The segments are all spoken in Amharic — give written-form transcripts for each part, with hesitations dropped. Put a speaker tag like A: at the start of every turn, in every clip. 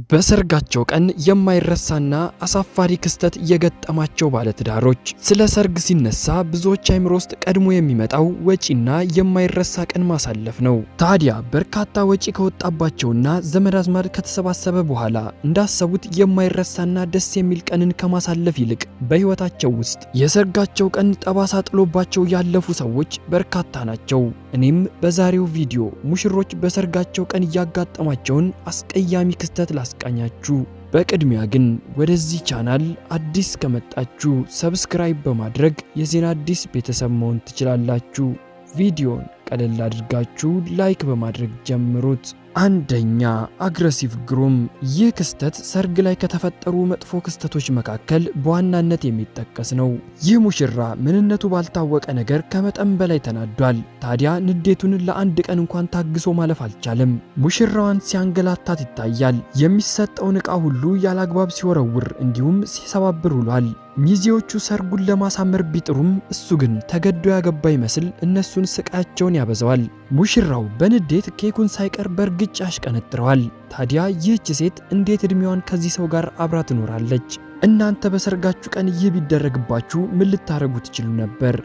A: በሰርጋቸው ቀን የማይረሳና አሳፋሪ ክስተት የገጠማቸው ባለትዳሮች። ስለ ሰርግ ሲነሳ ብዙዎች አይምሮ ውስጥ ቀድሞ የሚመጣው ወጪና የማይረሳ ቀን ማሳለፍ ነው። ታዲያ በርካታ ወጪ ከወጣባቸውና ዘመድ አዝማድ ከተሰባሰበ በኋላ እንዳሰቡት የማይረሳና ደስ የሚል ቀንን ከማሳለፍ ይልቅ በህይወታቸው ውስጥ የሰርጋቸው ቀን ጠባሳ ጥሎባቸው ያለፉ ሰዎች በርካታ ናቸው። እኔም በዛሬው ቪዲዮ ሙሽሮች በሰርጋቸው ቀን ያጋጠማቸውን አስቀያሚ ክስተት ላስቃኛችሁ። በቅድሚያ ግን ወደዚህ ቻናል አዲስ ከመጣችሁ ሰብስክራይብ በማድረግ የዜና አዲስ ቤተሰብ መሆን ትችላላችሁ። ቪዲዮን ቀለል አድርጋችሁ ላይክ በማድረግ ጀምሩት። አንደኛ፣ አግሬሲቭ ግሩም። ይህ ክስተት ሰርግ ላይ ከተፈጠሩ መጥፎ ክስተቶች መካከል በዋናነት የሚጠቀስ ነው። ይህ ሙሽራ ምንነቱ ባልታወቀ ነገር ከመጠን በላይ ተናዷል። ታዲያ ንዴቱን ለአንድ ቀን እንኳን ታግሶ ማለፍ አልቻለም። ሙሽራዋን ሲያንገላታት ይታያል። የሚሰጠውን ዕቃ ሁሉ ያላግባብ ሲወረውር እንዲሁም ሲሰባብር ውሏል። ሚዜዎቹ ሰርጉን ለማሳመር ቢጥሩም እሱ ግን ተገዶ ያገባ ይመስል እነሱን ስቃያቸውን ያበዛዋል። ሙሽራው በንዴት ኬኩን ሳይቀር በእርግጫ ያሽቀነጥረዋል። ታዲያ ይህች ሴት እንዴት እድሜዋን ከዚህ ሰው ጋር አብራ ትኖራለች? እናንተ በሰርጋችሁ ቀን ይህ ቢደረግባችሁ ምን ልታረጉ ትችሉ ነበር?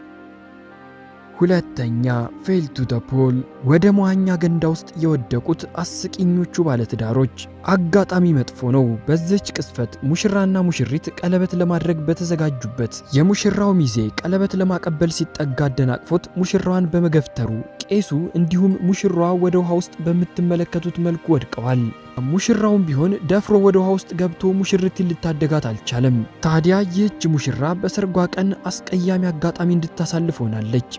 A: ሁለተኛ፣ ፌል ቱ ዘ ፖል። ወደ መዋኛ ገንዳ ውስጥ የወደቁት አስቂኞቹ ባለትዳሮች። አጋጣሚ መጥፎ ነው። በዚህች ቅስፈት ሙሽራና ሙሽሪት ቀለበት ለማድረግ በተዘጋጁበት የሙሽራው ሚዜ ቀለበት ለማቀበል ሲጠጋ አደናቅፎት ሙሽራዋን በመገፍተሩ ቄሱ እንዲሁም ሙሽራዋ ወደ ውሃ ውስጥ በምትመለከቱት መልኩ ወድቀዋል። ሙሽራውም ቢሆን ደፍሮ ወደ ውሃ ውስጥ ገብቶ ሙሽሪትን ልታደጋት አልቻለም። ታዲያ ይህች ሙሽራ በሰርጓ ቀን አስቀያሚ አጋጣሚ እንድታሳልፍ ሆናለች።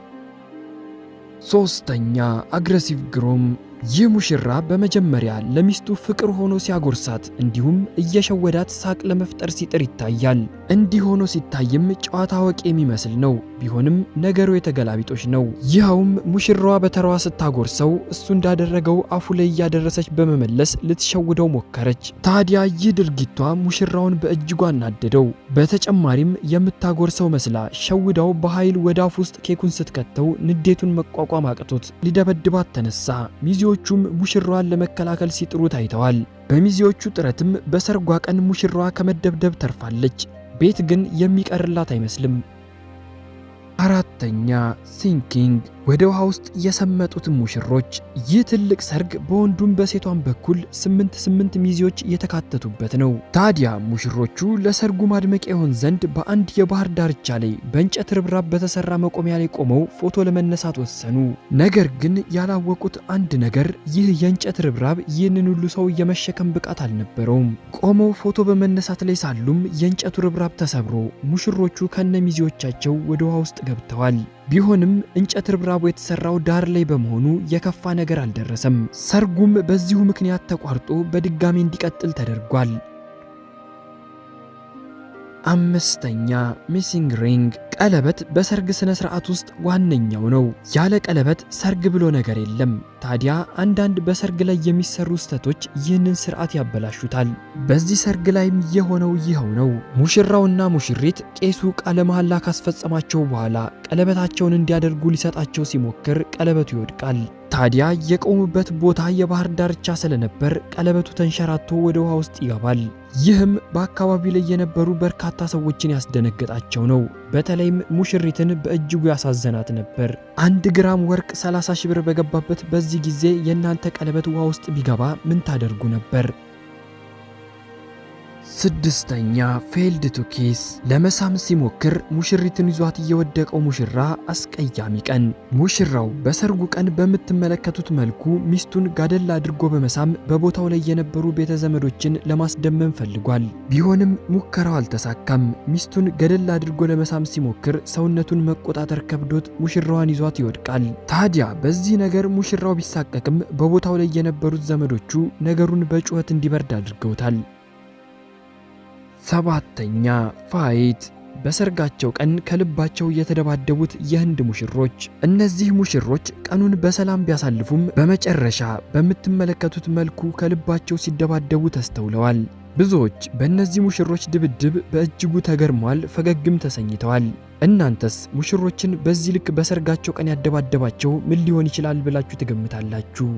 A: ሶስተኛ፣ አግሬሲቭ ግሩም። ይህ ሙሽራ በመጀመሪያ ለሚስቱ ፍቅር ሆኖ ሲያጎርሳት እንዲሁም እየሸወዳት ሳቅ ለመፍጠር ሲጥር ይታያል። እንዲህ ሆኖ ሲታይም ጨዋታ አዋቂ የሚመስል ነው። ቢሆንም ነገሩ የተገላቢጦሽ ነው። ይኸውም ሙሽራዋ በተራዋ ስታጎርሰው እሱ እንዳደረገው አፉ ላይ እያደረሰች በመመለስ ልትሸውደው ሞከረች። ታዲያ ይህ ድርጊቷ ሙሽራውን በእጅጉ አናደደው። በተጨማሪም የምታጎርሰው መስላ ሸውዳው በኃይል ወደ አፉ ውስጥ ኬኩን ስትከተው ንዴቱን መቋቋም አቅቶት ሊደበድባት ተነሳ። ሚዜዎቹም ሙሽራዋን ለመከላከል ሲጥሩ ታይተዋል። በሚዜዎቹ ጥረትም በሰርጓ ቀን ሙሽራዋ ከመደብደብ ተርፋለች። ቤት ግን የሚቀርላት አይመስልም። አራተኛ፣ ሲንኪንግ። ወደ ውሃ ውስጥ የሰመጡት ሙሽሮች። ይህ ትልቅ ሰርግ በወንዱም በሴቷም በኩል 8 ሚዜዎች የተካተቱበት ነው። ታዲያ ሙሽሮቹ ለሰርጉ ማድመቂያ ይሆን ዘንድ በአንድ የባህር ዳርቻ ላይ በእንጨት ርብራብ በተሰራ መቆሚያ ላይ ቆመው ፎቶ ለመነሳት ወሰኑ። ነገር ግን ያላወቁት አንድ ነገር፣ ይህ የእንጨት ርብራብ ይህንን ሁሉ ሰው የመሸከም ብቃት አልነበረውም። ቆመው ፎቶ በመነሳት ላይ ሳሉም የእንጨቱ ርብራብ ተሰብሮ ሙሽሮቹ ከነ ሚዜዎቻቸው ወደ ውሃ ውስጥ ገብተዋል። ቢሆንም እንጨት ርብራቡ የተሰራው ዳር ላይ በመሆኑ የከፋ ነገር አልደረሰም። ሰርጉም በዚሁ ምክንያት ተቋርጦ በድጋሚ እንዲቀጥል ተደርጓል። አምስተኛ፣ ሚሲንግ ሪንግ። ቀለበት በሰርግ ስነ ስርዓት ውስጥ ዋነኛው ነው። ያለ ቀለበት ሰርግ ብሎ ነገር የለም። ታዲያ አንዳንድ በሰርግ ላይ የሚሰሩ ስህተቶች ይህንን ስርዓት ያበላሹታል። በዚህ ሰርግ ላይም የሆነው ይኸው ነው። ሙሽራውና ሙሽሪት ቄሱ ቃለ መሐላ ካስፈጸማቸው በኋላ ቀለበታቸውን እንዲያደርጉ ሊሰጣቸው ሲሞክር ቀለበቱ ይወድቃል። ታዲያ የቆሙበት ቦታ የባህር ዳርቻ ስለነበር ቀለበቱ ተንሸራቶ ወደ ውሃ ውስጥ ይገባል። ይህም በአካባቢው ላይ የነበሩ በርካታ ሰዎችን ያስደነገጣቸው ነው። በተለይም ሙሽሪትን በእጅጉ ያሳዘናት ነበር። 1 ግራም ወርቅ 30 ሺህ ብር በገባበት በዚህ ጊዜ የእናንተ ቀለበት ውሃ ውስጥ ቢገባ ምን ታደርጉ ነበር? ስድስተኛ፣ ፌልድ ቱ ኪስ። ለመሳም ሲሞክር ሙሽሪትን ይዟት የወደቀው ሙሽራ አስቀያሚ ቀን። ሙሽራው በሰርጉ ቀን በምትመለከቱት መልኩ ሚስቱን ጋደል አድርጎ በመሳም በቦታው ላይ የነበሩ ቤተ ዘመዶችን ለማስደመም ፈልጓል። ቢሆንም ሙከራው አልተሳካም። ሚስቱን ገደል አድርጎ ለመሳም ሲሞክር ሰውነቱን መቆጣጠር ከብዶት ሙሽራዋን ይዟት ይወድቃል። ታዲያ በዚህ ነገር ሙሽራው ቢሳቀቅም በቦታው ላይ የነበሩት ዘመዶቹ ነገሩን በጩኸት እንዲበርድ አድርገውታል። ሰባተኛ፣ ፋይት። በሰርጋቸው ቀን ከልባቸው የተደባደቡት የህንድ ሙሽሮች። እነዚህ ሙሽሮች ቀኑን በሰላም ቢያሳልፉም በመጨረሻ በምትመለከቱት መልኩ ከልባቸው ሲደባደቡ ተስተውለዋል። ብዙዎች በእነዚህ ሙሽሮች ድብድብ በእጅጉ ተገርመዋል፣ ፈገግም ተሰኝተዋል። እናንተስ ሙሽሮችን በዚህ ልክ በሰርጋቸው ቀን ያደባደባቸው ምን ሊሆን ይችላል ብላችሁ ትገምታላችሁ?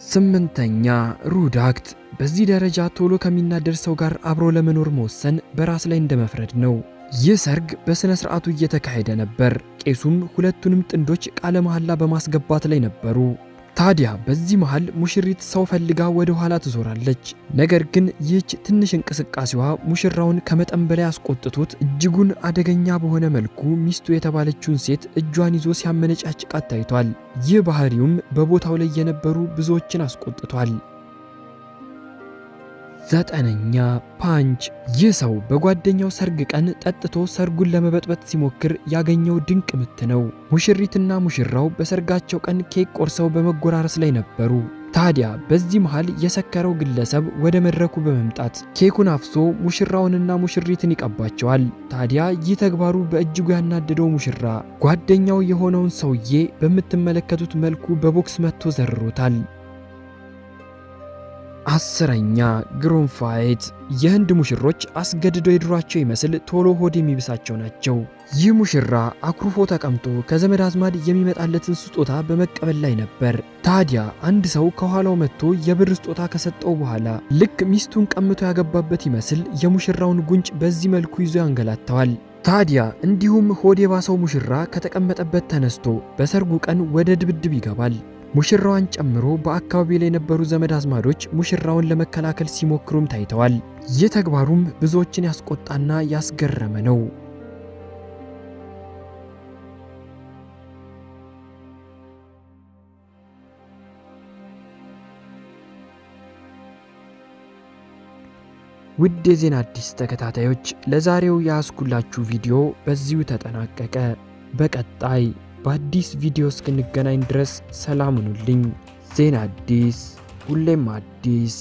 A: 8ኛ ሩዳክት። በዚህ ደረጃ ቶሎ ከሚናደድ ሰው ጋር አብሮ ለመኖር መወሰን በራስ ላይ እንደመፍረድ ነው። ይህ ሰርግ በሥነ ሥርዓቱ እየተካሄደ ነበር። ቄሱም ሁለቱንም ጥንዶች ቃለ መሐላ በማስገባት ላይ ነበሩ። ታዲያ በዚህ መሃል ሙሽሪት ሰው ፈልጋ ወደ ኋላ ትዞራለች። ነገር ግን ይህች ትንሽ እንቅስቃሴዋ ሙሽራውን ከመጠን በላይ አስቆጥቶት እጅጉን አደገኛ በሆነ መልኩ ሚስቱ የተባለችውን ሴት እጇን ይዞ ሲያመነጫጭቃት ታይቷል። ይህ ባህሪውም በቦታው ላይ የነበሩ ብዙዎችን አስቆጥቷል። 9ኛ ፓንች። ይህ ሰው በጓደኛው ሰርግ ቀን ጠጥቶ ሰርጉን ለመበጥበጥ ሲሞክር ያገኘው ድንቅ ምት ነው። ሙሽሪትና ሙሽራው በሰርጋቸው ቀን ኬክ ቆርሰው በመጎራረስ ላይ ነበሩ። ታዲያ በዚህ መሃል የሰከረው ግለሰብ ወደ መድረኩ በመምጣት ኬኩን አፍሶ ሙሽራውንና ሙሽሪትን ይቀባቸዋል። ታዲያ ይህ ተግባሩ በእጅጉ ያናደደው ሙሽራ ጓደኛው የሆነውን ሰውዬ በምትመለከቱት መልኩ በቦክስ መትቶ ዘርሮታል። 10ኛ ግሩምፋይት። የህንድ ሙሽሮች አስገድደው የድሯቸው ይመስል ቶሎ ሆድ የሚብሳቸው ናቸው። ይህ ሙሽራ አኩርፎ ተቀምጦ ከዘመድ አዝማድ የሚመጣለትን ስጦታ በመቀበል ላይ ነበር። ታዲያ አንድ ሰው ከኋላው መጥቶ የብር ስጦታ ከሰጠው በኋላ ልክ ሚስቱን ቀምቶ ያገባበት ይመስል የሙሽራውን ጉንጭ በዚህ መልኩ ይዞ ያንገላተዋል። ታዲያ እንዲሁም ሆድ የባሰው ሙሽራ ከተቀመጠበት ተነስቶ በሰርጉ ቀን ወደ ድብድብ ይገባል። ሙሽራዋን ጨምሮ በአካባቢው ላይ የነበሩ ዘመድ አዝማዶች ሙሽራውን ለመከላከል ሲሞክሩም ታይተዋል። ይህ ተግባሩም ብዙዎችን ያስቆጣና ያስገረመ ነው። ውድ የዜና አዲስ ተከታታዮች ለዛሬው ያስኩላችሁ ቪዲዮ በዚሁ ተጠናቀቀ። በቀጣይ በአዲስ ቪዲዮ እስክንገናኝ ድረስ ሰላም ሁኑልኝ። ዜና አዲስ ሁሌም አዲስ